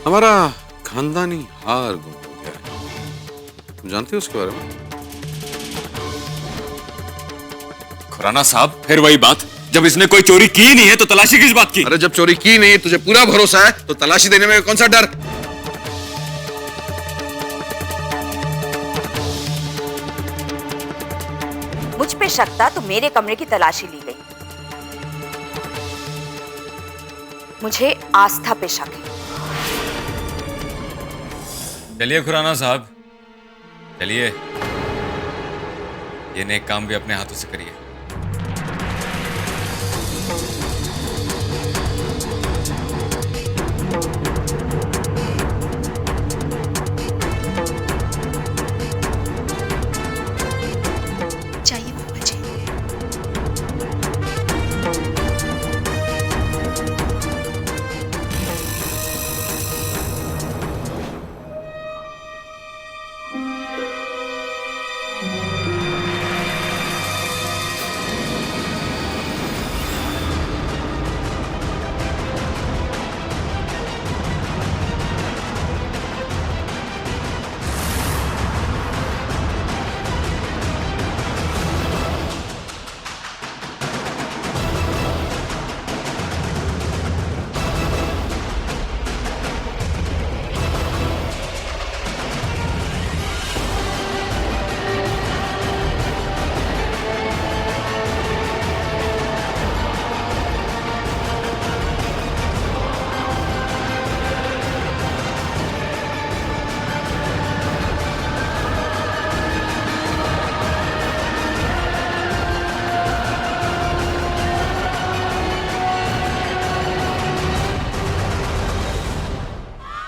हमारा खानदानी हार गुम हो गया है। तुम जानते हो उसके बारे में? खुराना साहब, फिर वही बात, जब इसने कोई चोरी की नहीं है तो तलाशी किस बात की? अरे जब चोरी की नहीं, तुझे पूरा भरोसा है तो तलाशी देने में कौन सा डर? मुझ पे शक था तो मेरे कमरे की तलाशी ली गई। मुझे आस्था पे शक है। चलिए खुराना साहब, चलिए, ये नेक काम भी अपने हाथों से करिए। चाहिए पापा जी।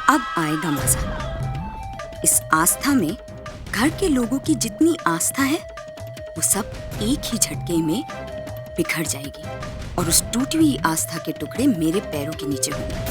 अब आएगा मजा। इस आस्था में घर के लोगों की जितनी आस्था है वो सब एक ही झटके में बिखर जाएगी और उस टूटी हुई आस्था के टुकड़े मेरे पैरों के नीचे होंगे।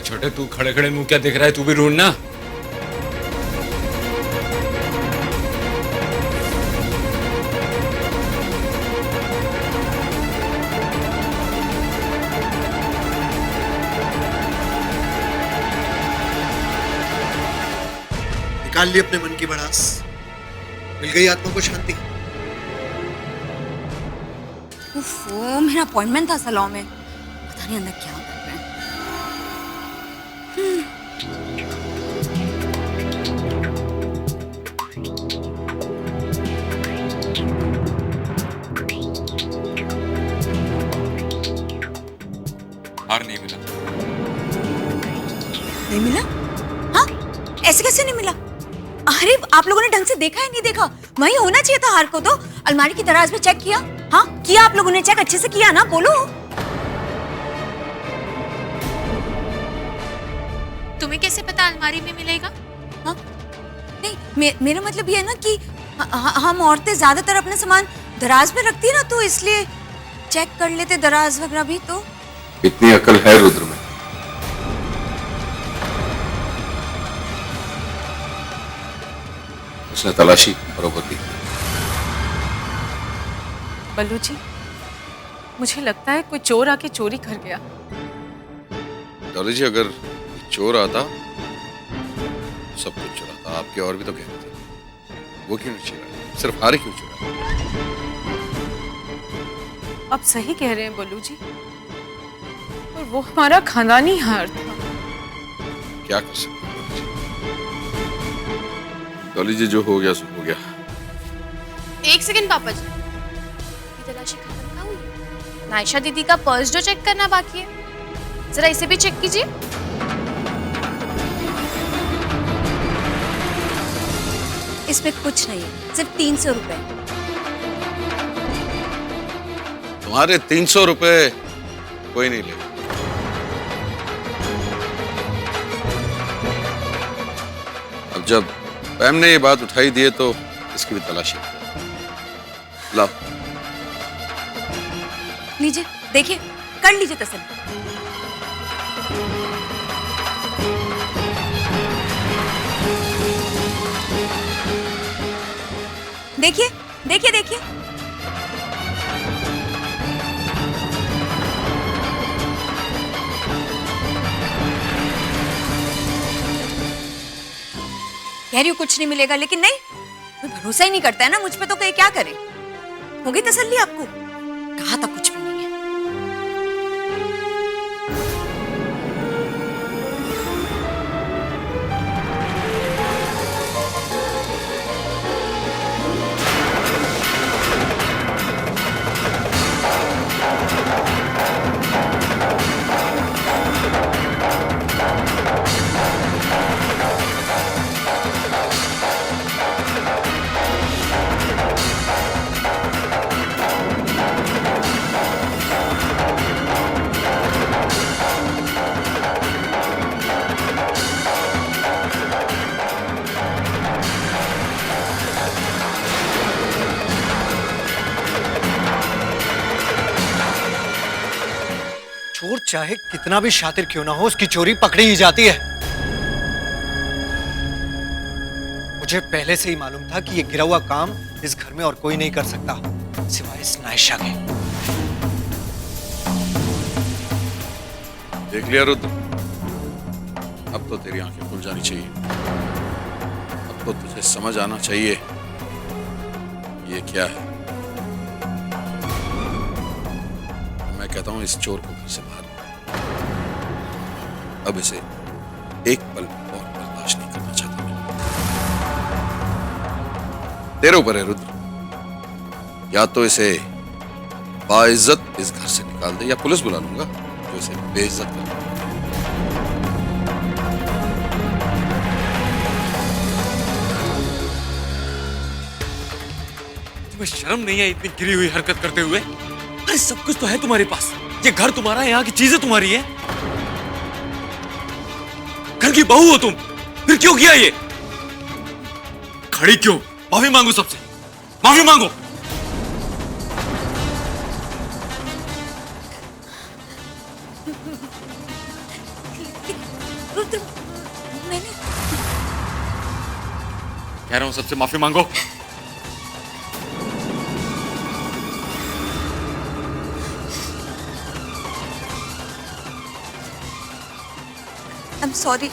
छोटे, तू खड़े खड़े मुंह क्या देख रहा है? तू भी ढूंढना। निकाल ली अपने मन की भड़ास, मिल गई आत्मा को शांति। उफ़, मेरा अपॉइंटमेंट था सलॉन में, पता नहीं अंदर क्या कर रहे हैं। हार नहीं मिला। नहीं मिला? हाँ, ऐसे कैसे नहीं मिला? अरे आप लोगों ने ढंग से देखा है नहीं देखा? वहीं होना चाहिए था हार को। तो अलमारी की दराज में चेक किया? हाँ किया, आप लोगों ने चेक अच्छे से किया ना? बोलो। तुम्हें कैसे पता अलमारी में मिलेगा? हाँ नहीं, मेरा मतलब ये है ना कि हम औरतें ज्यादातर अपना सामान दराज में रखती है ना, तो इसलिए चेक कर लेते दराज वगैरह भी। तो इतनी अकल है रुद्र में। उसने तलाशी बरोबर दी। बल्लू जी, मुझे लगता है कोई चोर आके चोरी कर गया। डॉली जी, अगर चोर आता सब कुछ चुराता। आपके और भी तो गहने थे, वो क्यों नहीं चुराया? सिर्फ हार क्यों चुराया? आप सही कह रहे हैं बल्लू जी, और वो हमारा खानदानी हार था। क्या कर सकते हैं? डॉली जी जो हो गया सो हो गया। एक सेकंड पापा जी, ये तलाशी खत्म कहाँ हुई? नायशा दीदी का पर्स जो चेक करना बाकी है, जरा इसे भी चेक कीजिए। इसमें कुछ नहीं है, सिर्फ 300 रुपए। तुम्हारे 300 रुपए कोई नहीं लेगा। अब जब पैम ने ये बात उठाई दी है तो इसकी भी तलाशी लाओ। लीजिए, देखिए, कर लीजिए तसल्ली। देखिए, देखिए, देखिए। कह रही हूँ कुछ नहीं मिलेगा, लेकिन नहीं, कोई भरोसा ही नहीं करता है ना मुझ पे, तो क्या करे। हो गई तसल्ली आपको? कहा था कुछ भी नहीं है। चोर चाहे कितना भी शातिर क्यों ना हो, उसकी चोरी पकड़ी ही जाती है। मुझे पहले से ही मालूम था कि ये गिरा हुआ काम इस घर में और कोई नहीं कर सकता सिवाय इस नायशा के। देख लिया रुद्र, अब तो तेरी आंखें खुल जानी चाहिए। अब तो तुझे समझ आना चाहिए ये क्या है। मैं कहता हूं इस चोर को घर से बाहर निकाल। अब इसे एक पल और बर्दाश्त नहीं करना चाहता मैं। तेरे ऊपर है रुद्र, या तो इसे बाइज्जत इस घर से निकाल दे, या पुलिस बुला लूंगा जो इसे बेइज्जत कर। तुम्हें शर्म नहीं है इतनी गिरी हुई हरकत करते हुए? अरे सब कुछ तो है तुम्हारे पास, ये घर तुम्हारा है, यहाँ की चीजें तुम्हारी है। घर की बहू हो तुम, फिर क्यों किया ये? खड़ी क्यों? माफी मांगो सबसे, माफी मांगो। रुद्र, मैंने कह रहा हूं सबसे माफी मांगो। I'm sorry,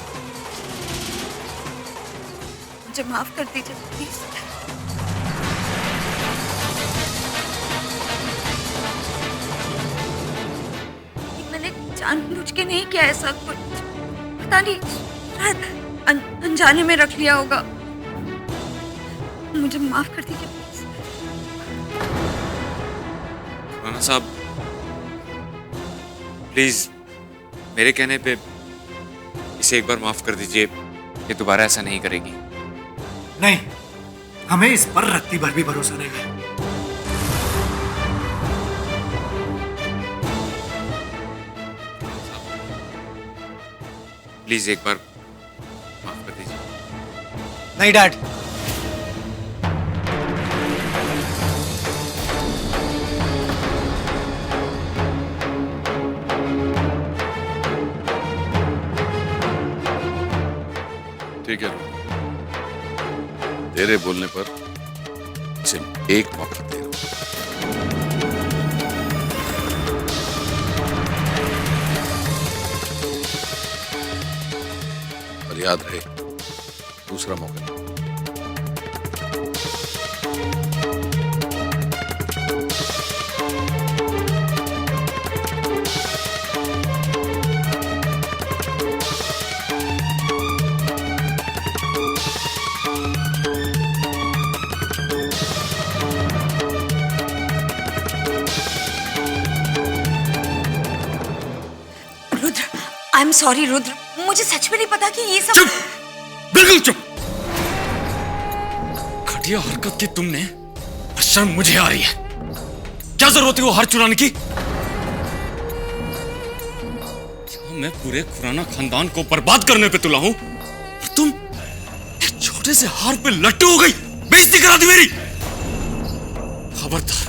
मुझे माफ कर दीजिए प्लीज। मैंने जानबूझ के नहीं किया ऐसा कुछ, पता नहीं, शायद अनजाने में रख लिया होगा। मुझे माफ कर दीजिए प्लीज। राणा साहब प्लीज मेरे कहने पे इसे एक बार माफ कर दीजिए, ये दोबारा ऐसा नहीं करेगी। नहीं, हमें इस पर रत्ती भर भी भरोसा नहीं है। प्लीज एक बार माफ कर दीजिए। नहीं डैड, ठीक है, तेरे बोलने पर इसे एक मौका दे रहा हूं। और याद रहे, दूसरा मौका नहीं। आई एम सॉरी रुद्र, मुझे सच में नहीं पता कि ये सब। चुप, बिल्कुल चुप। घटिया हरकत की तुमने, शर्म मुझे आ रही है। क्या जरूरत है वो हार चुराने की? मैं पूरे खुराना खानदान को बर्बाद करने पे तुला हूं और तुम एक छोटे से हार पे लट्टू हो गई, बेइज्जती करा दी मेरी। खबरदार,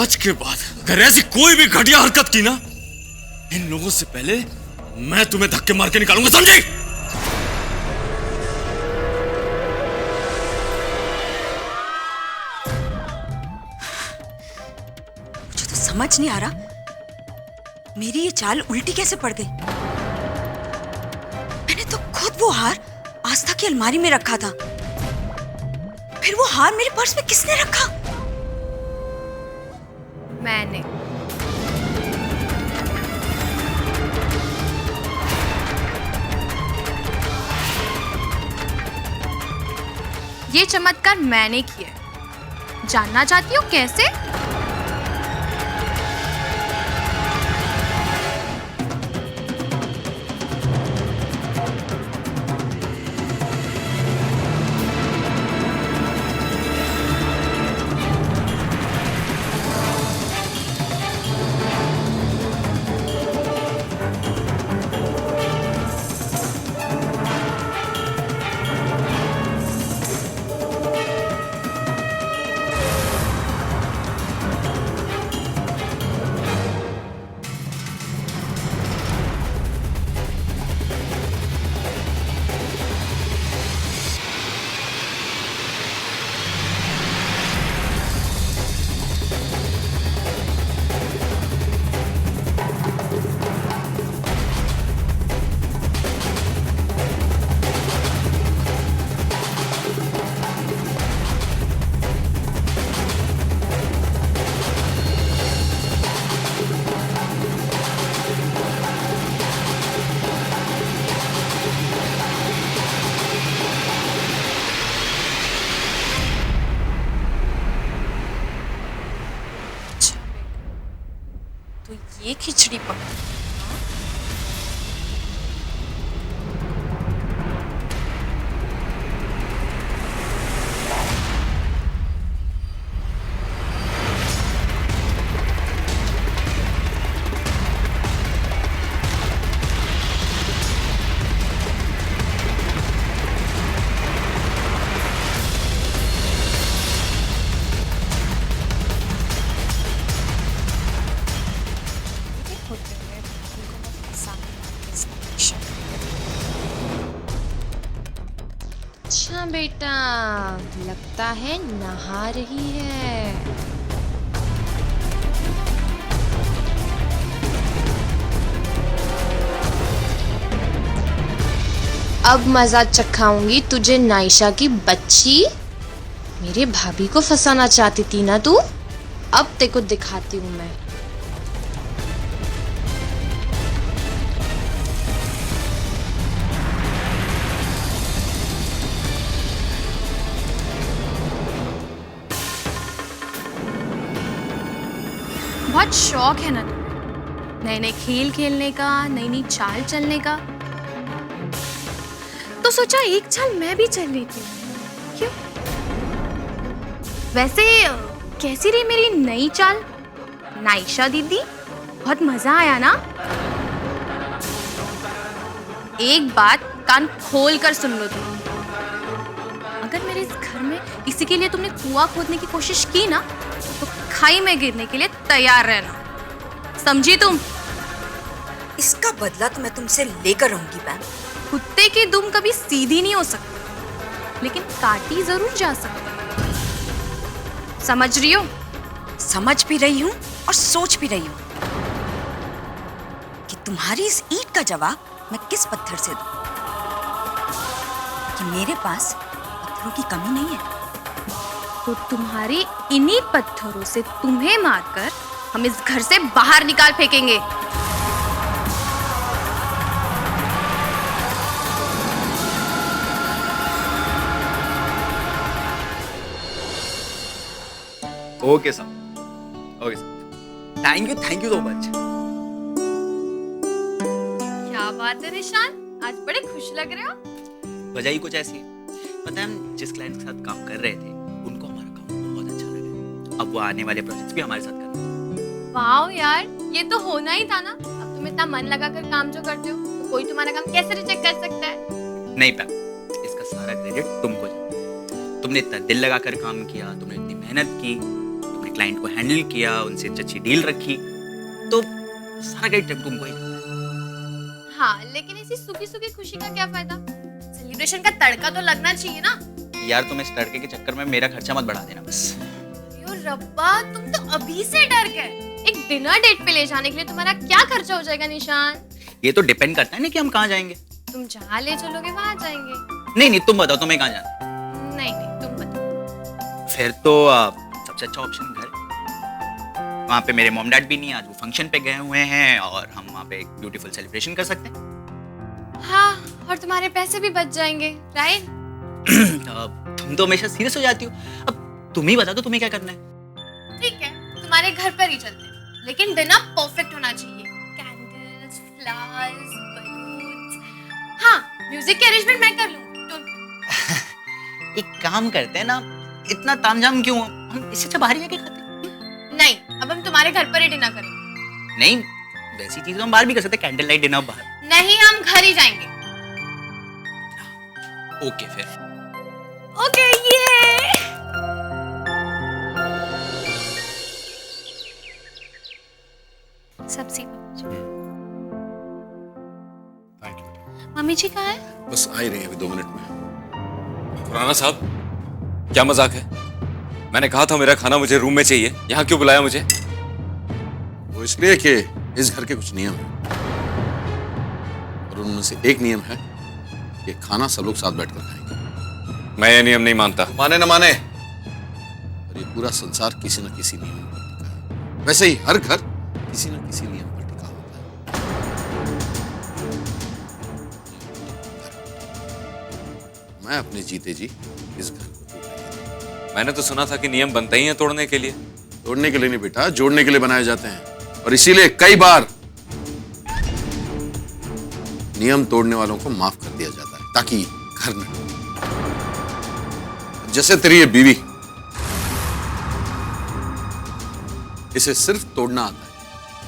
आज के बाद अगर ऐसी कोई भी घटिया हरकत की ना, इन लोगों से पहले मैं तुम्हें धक्के मार के निकालूंगा, समझी? मुझे तो समझ नहीं आ रहा मेरी ये चाल उल्टी कैसे पड़ गई। मैंने तो खुद वो हार आस्था की अलमारी में रखा था, फिर वो हार मेरे पर्स में किसने रखा? मैंने। ये चमत्कार मैंने किया है। जानना चाहती हो कैसे? तो ये खिचड़ी पकड़ी। अच्छा बेटा, लगता है नहा रही है। अब मजा चखाऊंगी तुझे नायशा की बच्ची। मेरे भाभी को फंसाना चाहती थी ना तू, अब तेको दिखाती हूँ मैं। बहुत शौक है ना तुम्हें नए नए खेल खेलने का, नई नई चाल चलने का, तो सोचा एक चाल मैं भी चल लेती हूँ। क्यों? वैसे कैसी रही मेरी नई चाल नायशा दीदी? बहुत मजा आया ना? एक बात कान खोल कर सुन लो तुम, अगर मेरे इस घर में इसी के लिए तुमने कुआं खोदने की कोशिश की ना, तो खाई में गिरने के लिए तैयार रहना, समझी तुम? इसका बदला तो मैं तुमसे लेकर रहूंगी बैन। कुत्ते की दुम कभी सीधी नहीं हो सकती, लेकिन काटी जरूर जा सकती। समझ रही हो? समझ भी रही हूँ और सोच भी रही हूँ कि तुम्हारी इस ईंट का जवाब मैं किस पत्थर से दूं, कि मेरे पास पत्थरों की कमी नहीं है। तो तुम्हारे इन्हीं पत्थरों से तुम्हें मारकर हम इस घर से बाहर निकाल फेंकेंगे। Okay sir, thank you so much. बात है निशान, आज बड़े खुश लग रहे हो। वजह ही कुछ ऐसी है। पता है हम जिस क्लाइंट के साथ काम कर रहे थे उनको हमारा काम बहुत अच्छा लगा। अब वो आने वाले प्रोजेक्ट्स भी हमारे साथ कर रहे हैं। वाओ यार, ये तो होना ही था ना। अब तुम इतना मन लगाकर काम जो करते हो तो कोई तुम्हारा काम कैसे रिजेक्ट कर सकता है। नहीं पैम, इसका सारा क्रेडिट तुमको जाता है। तुमने इतना दिल लगाकर काम किया, तुमने इतनी मेहनत की, तुमने क्लाइंट को हैंडल किया, उनसे अच्छी डील रखी, तो सारा क्रेडिट तुमको ही जाता है। हाँ, लेकिन ऐसी सूखी सूखी खुशी का क्या फायदा? सेलिब्रेशन का तड़का तो लगना चाहिए ना। यार तुम इस तड़के के चक्कर में मेरा खर्चा मत बढ़ा देना बस। यो रब्बा, तुम तो अभी से डर गए। एक डिनर डेट पे ले जाने के लिए तुम्हारा क्या खर्चा हो जाएगा निशान? ये तो डिपेंड करता है ना कि हम कहाँ जाएंगे। तुम जहाँ ले चलोगे वहाँ जाएंगे। नहीं नहीं, तुम बताओ तुम्हें कहाँ जाना है। नहीं नहीं, तुम बताओ। फिर तो सबसे अच्छा ऑप्शन घर। वहाँ पे मेरे मॉम डैड भी नहीं, आज वो फंक्शन पे गए हुए हैं और हम वहाँ पे एक ब्यूटीफुल सेलिब्रेशन कर सकते हैं। हाँ, और तुम्हारे पैसे भी बच जाएंगे, राइट? तुम तो हमेशा सीरियस हो जाती हो। अब तुम ही बता दो तुम्हें क्या करना है। ठीक है, तुम्हारे घर पर ही चलते हैं, लेकिन डिनर परफेक्ट होना चाहिए। Candles, flowers, balloons. हाँ, म्यूजिक की अरेंजमेंट मैं कर लूंगी, डोंट वरी। एक काम करते हैं ना, इतना तामझाम क्यों? हम इससे अच्छा बाहर ही जाके खाते हैं। नहीं, अब हम तुम्हारे घर पर ही डिनर करेंगे। नहीं, वैसी चीज हम बाहर भी कर सकते हैं, कैंडल लाइट डिनर बाहर। नहीं, हम घर ही जाएंगे। ओके फिर। ओके, ये सब्जी। Thank you. मम्मी जी कहाँ है? बस आ ही रही है अभी 2 मिनट में। खुराना साहब, क्या मजाक है? मैंने कहा था मेरा खाना मुझे रूम में चाहिए, यहाँ क्यों बुलाया मुझे? वो इसलिए कि इस घर के कुछ नियम हैं और उनमें से एक नियम है कि खाना सब लोग साथ बैठकर खाएंगे। मैं ये नियम नहीं मानता। माने न माने, और ये पूरा संसार किसी न किसी नियम पर टिका है। वैसे ही हर घर किसी न किसी नियम पर टिका होता है। मैं अपने जीते जी इस घर को तोड़ नहीं देता। मैंने तो सुना था कि नियम बनते ही हैं तोड़ने के लिए। तोड़ने के लिए नहीं बेटा, जोड़ने के लिए बनाए जाते हैं। और इसीलिए कई बार नियम तोड़ने वालों को माफ कर दिया जाता है ताकि घर न टूटे। जैसे तेरी ये बीवी, इसे सिर्फ तोड़ना आता है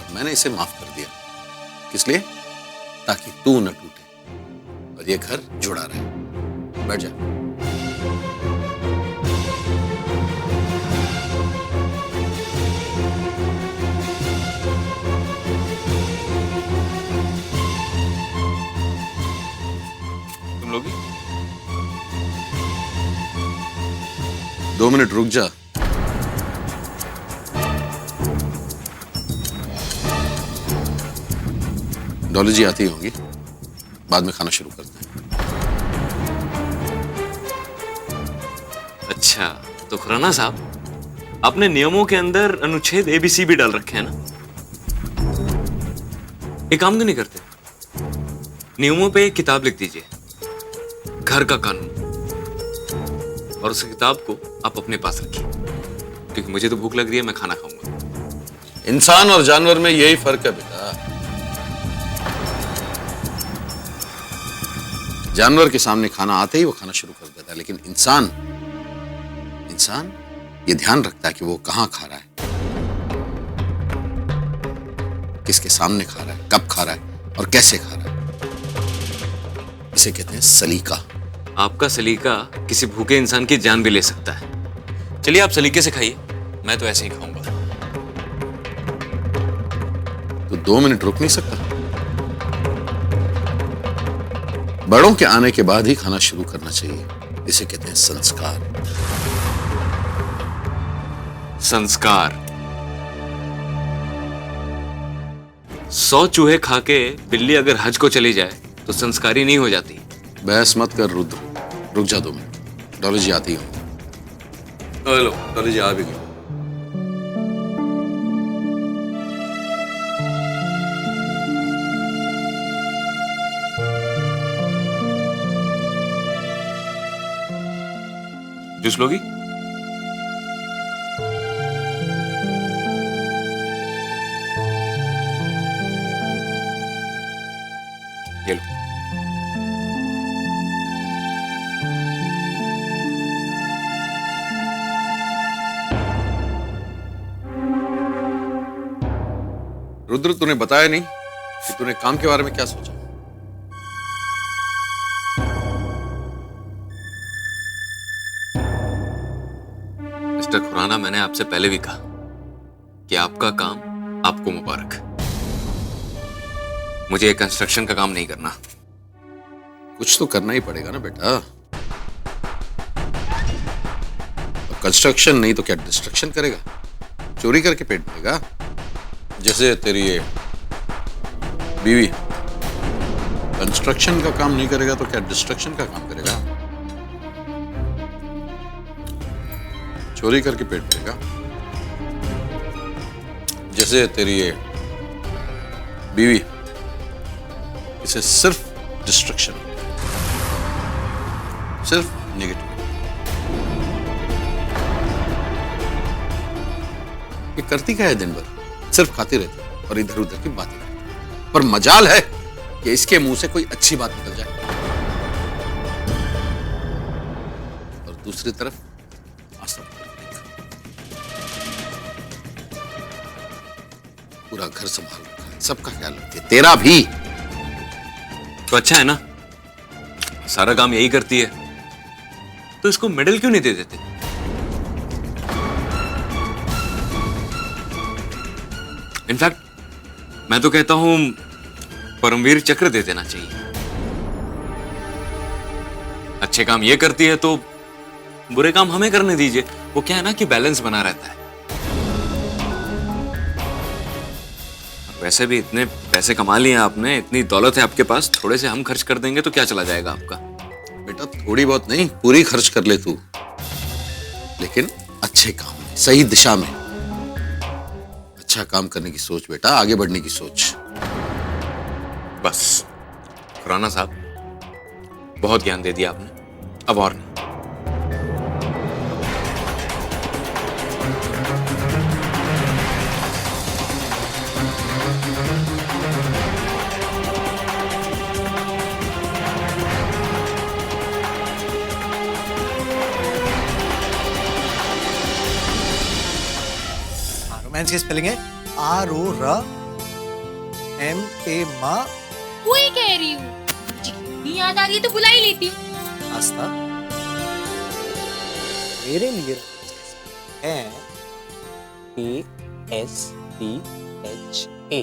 और मैंने इसे माफ कर दिया। किस लिए? ताकि तू न टूटे और ये घर जुड़ा रहे। बैठ जा। तुम लोग 2 मिनट रुक जा। डॉली जी आती होंगी, बाद में खाना शुरू करते हैं। अच्छा, तो खुराना साहब, आपने नियमों के अंदर अनुच्छेद ABC भी डाल रखे हैं ना? एक काम क्यों नहीं करते? नियमों पे एक किताब लिख दीजिए, घर का कानून, और उस किताब को आप अपने पास रखिए, क्योंकि मुझे तो भूख लग रही है, मैं खाना खाऊंगा। इंसान और जानवर में यही फर्क है बेटा। जानवर के सामने खाना आते ही वो खाना शुरू कर देता है, लेकिन इंसान ये ध्यान रखता है कि वो कहां खा रहा है, किसके सामने खा रहा है, कब खा रहा है और कैसे खा रहा है। इसे कहते हैं सलीका। आपका सलीका किसी भूखे इंसान की जान भी ले सकता है। चलिए आप सलीके से खाइए, मैं तो ऐसे ही खाऊंगा। तो 2 मिनट रुक नहीं सकता? बड़ों के आने के बाद ही खाना शुरू करना चाहिए। इसे कहते हैं संस्कार। संस्कार। 100 चूहे खा के बिल्ली अगर हज को चली जाए तो संस्कारी नहीं हो जाती। बहस मत कर रुद्र, रुक जा 2 मिनट। डॉली जी आती हूँ। हेलो, डॉली जी आ भी गई। जूस लोगी? ये रुद्र, तूने बताया नहीं कि तूने काम के बारे में क्या सोचा। मिस्टर खुराना, मैंने आपसे पहले भी कहा कि आपका काम आपको मुबारक। मुझे ये कंस्ट्रक्शन का काम नहीं करना। कुछ तो करना ही पड़ेगा ना बेटा। कंस्ट्रक्शन नहीं तो क्या डिस्ट्रक्शन करेगा? चोरी करके पेट भरेगा? जैसे तेरी ये बीवी कंस्ट्रक्शन का काम नहीं करेगा तो क्या डिस्ट्रक्शन का काम करेगा? चोरी करके पेट भरेगा? जैसे तेरी ये बीवी, इसे सिर्फ डिस्ट्रक्शन, सिर्फ नेगेटिव। ये करती क्या है दिन भर? सिर्फ खाती रहती है और इधर उधर की बातें करती है। पर मजाल है कि इसके मुंह से कोई अच्छी बात निकल जाए। और दूसरी तरफ आसम, पूरा घर संभाल रखा है, सबका ख्याल रखती है, तेरा भी। तो अच्छा है ना, सारा काम यही करती है, तो इसको मेडल क्यों नहीं दे देते? इनफैक्ट मैं तो कहता हूं परमवीर चक्र दे देना चाहिए। अच्छे काम ये करती है तो बुरे काम हमें करने दीजिए। वो क्या है ना कि बैलेंस बना रहता है। वैसे भी इतने पैसे कमा लिए आपने, इतनी दौलत है आपके पास, थोड़े से हम खर्च कर देंगे तो क्या चला जाएगा आपका? बेटा थोड़ी बहुत नहीं, पूरी खर्च कर ले तू, लेकिन अच्छे काम में, सही दिशा में। अच्छा काम करने की सोच बेटा, आगे बढ़ने की सोच। बस खुराना साहब, बहुत ज्ञान दे दिया आपने, अब और नहीं। रोमांस की स्पेलिंग है RORMA। वही कह रही हूँ, नहीं याद आ रही है तो बुला ही लेती हूँ। आस्था, मेरे लिए ASTHA।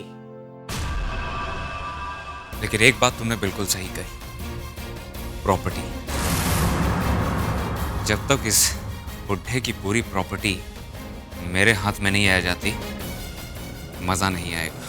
लेकिन एक बात तुमने बिल्कुल सही कही, प्रॉपर्टी। जब तक इस बुढ़े की पूरी प्रॉपर्टी मेरे हाथ में नहीं आ जाती, मजा नहीं आएगा।